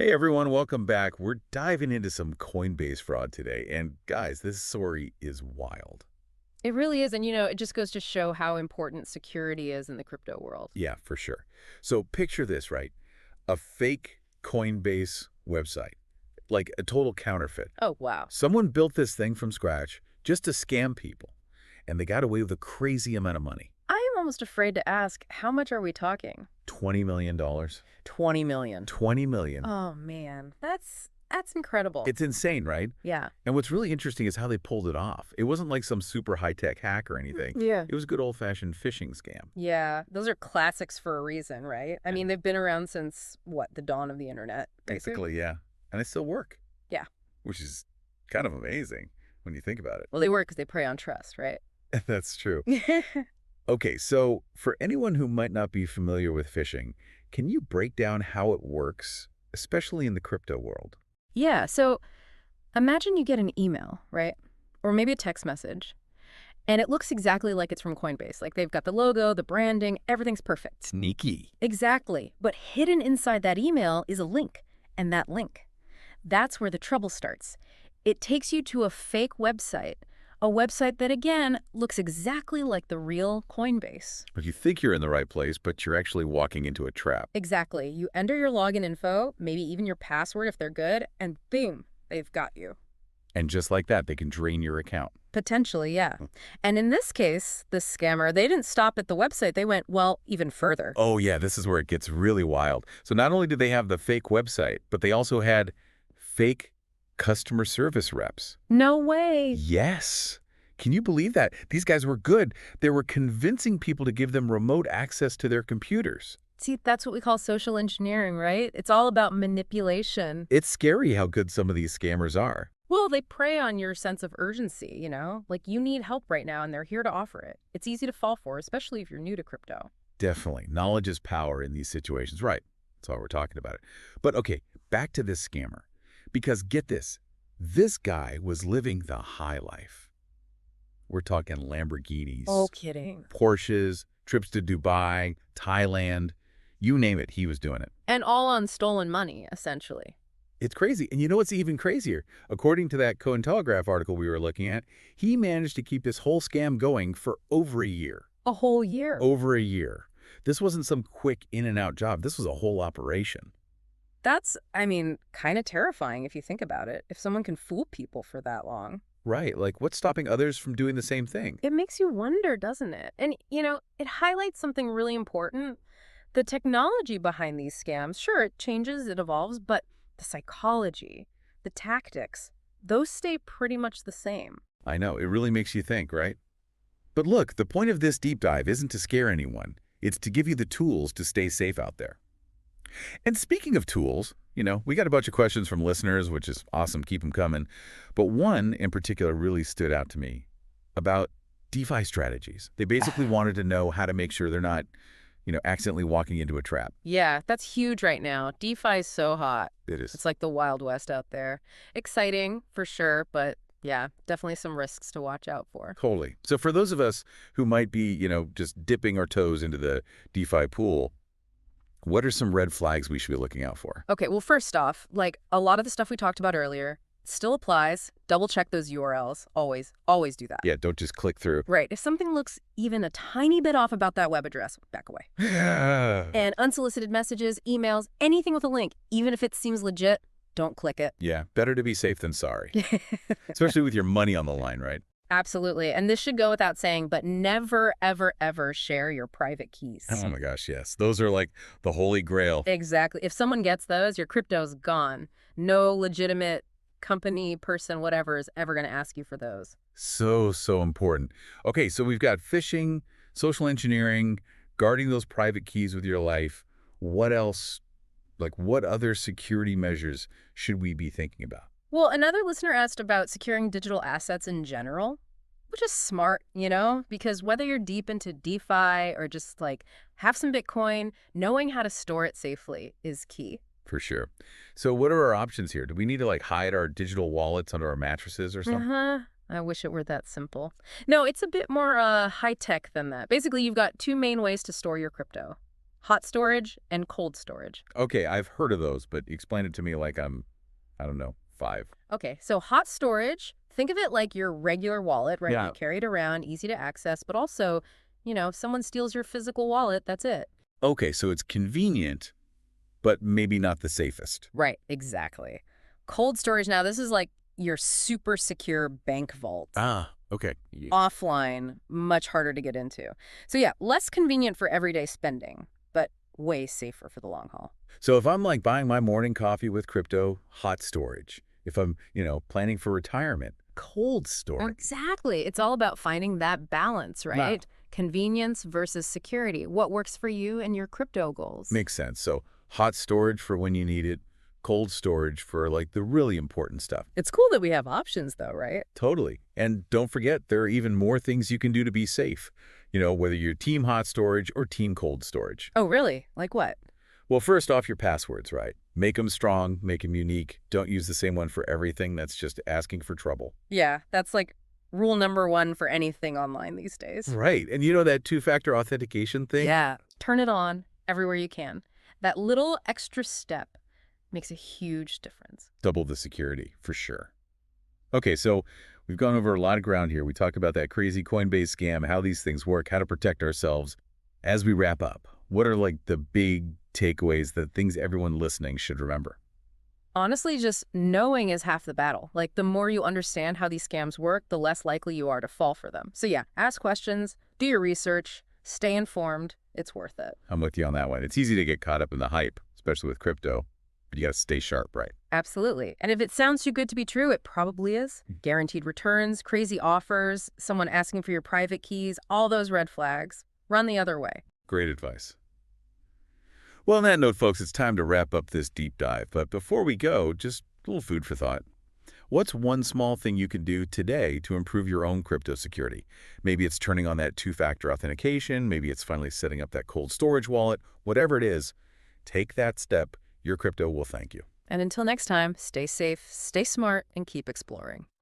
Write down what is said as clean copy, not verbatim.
Hey everyone, welcome back. We're diving into some Coinbase fraud today. And guys, this story is wild. It really is. And, it just goes to show how important security is in the crypto world. Yeah, for sure. So picture this, right? A fake Coinbase website, like a total counterfeit. Oh, wow. Someone built this thing from scratch just to scam people, and they got away with a crazy amount of money. I am almost afraid to ask, how much are we talking? $20 million. dollars. 20 million. 20 million. Oh, man. That's incredible. It's insane, right? Yeah. And what's really interesting is how they pulled it off. It wasn't like some super high-tech hack or anything. Yeah. It was a good old-fashioned phishing scam. Yeah. Those are classics for a reason, right? I mean, they've been around since, what, the dawn of the internet, basically? Basically, yeah. And they still work. Yeah. Which is kind of amazing when you think about Well, they work because they prey on trust, right? it. That's true. Okay, so for anyone who might not be familiar with phishing, can you break down how it works, especially in the crypto world? Yeah. So imagine you get an email, right? Or maybe a text message. And it looks exactly like it's from Coinbase. Like they've got the logo, the branding, everything's perfect. Sneaky. Exactly. But hidden inside that email is a link. And that link, that's where the trouble starts. It takes you to a website that, again, looks exactly like the real Coinbase. But you think you're in the right place, but you're actually walking into a trap. Exactly. You enter your login info, maybe even your password if they're good, and boom, they've got you. And just like that, they can drain your account. Potentially, yeah. And in this case, the scammer, they didn't stop at the website. They went, well, even further. Oh, yeah, this is where it gets really wild. So not only did they have the fake website, but they also had fake customer service reps. No way. Yes. Can you believe that? These guys were good. They were convincing people to give them remote access to their computers. See, that's what we call social engineering, right? It's all about manipulation. It's scary how good some of these scammers are. Well, they prey on your sense of urgency, Like you need help right now and they're here to offer it. It's easy to fall for, especially if you're new to crypto. Definitely. Knowledge is power in these situations. Right. That's why we're talking about it. But okay, back to this scammer. Because get this guy was living the high life. We're talking Lamborghinis, Oh, kidding. Porsches, trips to Dubai, Thailand, you name it, he was doing it. And all on stolen money, essentially. It's crazy. And you know what's even crazier? According to that Cointelegraph article we were looking at, he managed to keep this whole scam going for over a year. A whole year. Over a year. This wasn't some quick in and out job. This was a whole operation. That's, kind of terrifying if you think about it. If someone can fool people for that long. Right. Like, what's stopping others from doing the same thing? It makes you wonder, doesn't it? And, it highlights something really important. The technology behind these scams, sure, it changes, it evolves, but the psychology, the tactics, those stay pretty much the same. I know. It really makes you think, right? But look, the point of this deep dive isn't to scare anyone. It's to give you the tools to stay safe out there. And speaking of tools, we got a bunch of questions from listeners, which is awesome. Keep them coming. But one in particular really stood out to me about DeFi strategies. They basically wanted to know how to make sure they're not, accidentally walking into a trap. Yeah, that's huge right now. DeFi is so hot. It is. It's like the Wild West out there. Exciting, for sure, but yeah, definitely some risks to watch out for. Totally. So for those of us who might be, just dipping our toes into the DeFi pool, what are some red flags we should be looking out for? Okay, well, first off, like a lot of the stuff we talked about earlier still applies. Double check those URLs. Always do that. Yeah, don't just click through. Right. If something looks even a tiny bit off about that web address, back away. And unsolicited messages, emails, anything with a link, even if it seems legit, don't click it. Yeah, better to be safe than sorry. Especially with your money on the line, right? Absolutely. And this should go without saying, but never, ever, ever share your private keys. Oh my gosh, yes. Those are like the holy grail. Exactly. If someone gets those, your crypto's gone. No legitimate company, person, whatever is ever going to ask you for those. So important. Okay, so we've got phishing, social engineering, guarding those private keys with your life. What else, like what other security measures should we be thinking about? Well, another listener asked about securing digital assets in general, which is smart, because whether you're deep into DeFi or just like have some Bitcoin, knowing how to store it safely is key. For sure. So what are our options here? Do we need to like hide our digital wallets under our mattresses or something? I wish it were that simple. No, it's a bit more high-tech than that. Basically, you've got two main ways to store your crypto. hot storage and cold storage. Okay, I've heard of those, but explain it to me like I don't know, 5. Okay, so hot storage, think of it like your regular wallet, right? Yeah. You carry it around, easy to access, but also, if someone steals your physical wallet, that's it. Okay, so it's convenient, but maybe not the safest. Right, exactly. Cold storage, now this is like your super secure bank vault. Ah, okay. Offline, much harder to get into. So yeah, less convenient for everyday spending, but way safer for the long haul. So if I'm like buying my morning coffee with crypto, hot storage. If I'm, planning for retirement, cold storage. Exactly. It's all about finding that balance, Wow. right? Convenience versus security. What works for you and your crypto goals? Makes sense. So hot storage for when you need it, cold storage for like the really important stuff. It's cool that we have options though, right? Totally. And don't forget, there are even more things you can do to be safe. Whether you're team hot storage or team cold storage. Oh, really? Like what? Well, first off, your passwords, right? Make them strong, make them unique. Don't use the same one for everything. That's just asking for trouble. Yeah, that's like rule number one for anything online these days. Right. And that two-factor authentication thing? Yeah. Turn it on everywhere you can. That little extra step makes a huge difference. Double the security, for sure. Okay, so we've gone over a lot of ground here. We talked about that crazy Coinbase scam, how these things work, how to protect ourselves. As we wrap up, what are like the big takeaways, the things everyone listening should remember? Honestly, just knowing is half the battle. Like, the more you understand how these scams work, the less likely you are to fall for them. So yeah, ask questions, do your research, stay informed. It's worth it. I'm with you on that one. It's easy to get caught up in the hype, especially with crypto, but you got to stay sharp, right? Absolutely. And if it sounds too good to be true, it probably is. Guaranteed returns, crazy offers, someone asking for your private keys, all those red flags. Run the other way. Great advice. Well, on that note, folks, it's time to wrap up this deep dive. But before we go, just a little food for thought. What's one small thing you can do today to improve your own crypto security? Maybe it's turning on that two-factor authentication. Maybe it's finally setting up that cold storage wallet. Whatever it is, take that step. Your crypto will thank you. And until next time, stay safe, stay smart, and keep exploring.